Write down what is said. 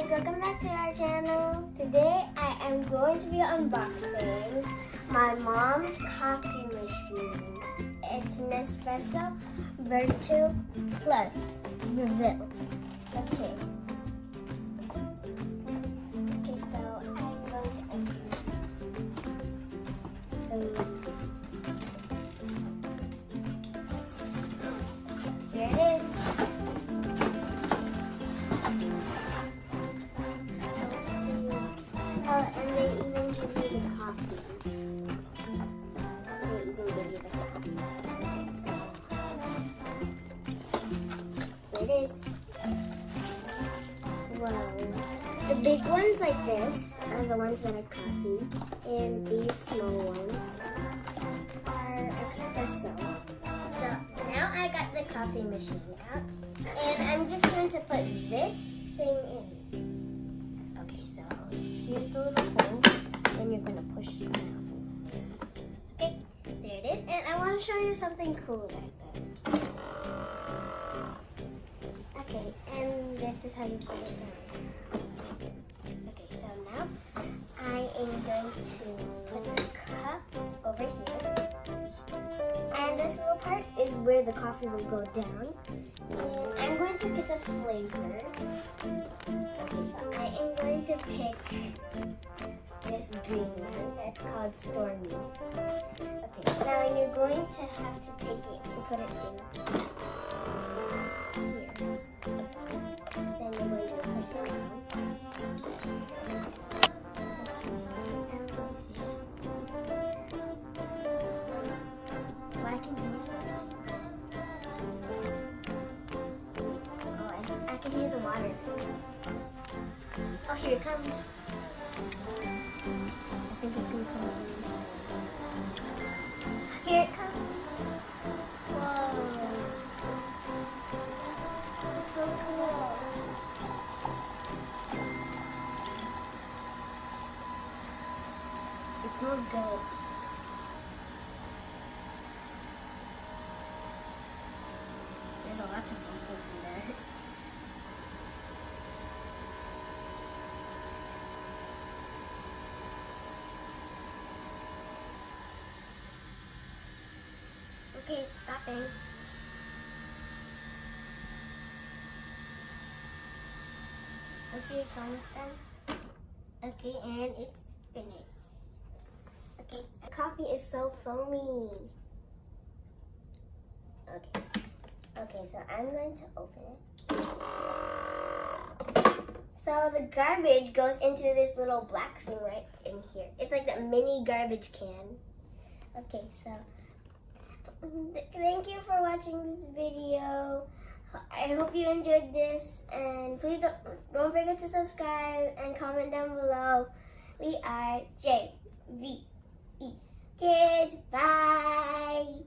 guys, welcome back to our channel. Today I am going to be unboxing my mom's coffee machine. It's Nespresso Vertuoplus Breville. Okay. Okay, so I'm going to open it. Here it is. Oh, and they even give you the coffee. They even give you the coffee. Okay, so here it is. Whoa. The big ones like this are the ones that are coffee, and these small ones are espresso. So now I got the coffee machine out, and I'm just going to put this thing in. Okay, so here's the little hole, and you're gonna push it down. Okay, there it is, and I want to show you something cool right there. Okay, and this is how you put it down. Okay, so now I am going to put the cup over here, and this little part is where the coffee will go down. And I'm going to pick a flavor. Okay, so I am going to pick this green one. It's called Stormy. Okay, now you're going to have to take it and put it in here. Then you're going to push it around. Well, I can hear something. Oh, I can hear the water. Oh, here it comes. I think it's gonna come. Here it comes. Whoa. It's so cool. It smells good. There's a lot of bubbles in there. Okay, it's stopping. Okay, it's almost done. Okay, and it's finished. Okay, coffee is so foamy. Okay. Okay, so I'm going to open it. So the garbage goes into this little black thing right in here. It's like the mini garbage can. Okay, so thank you for watching this video. I hope you enjoyed this, and please don't forget to subscribe and comment down below. We are JVE Kids. Bye.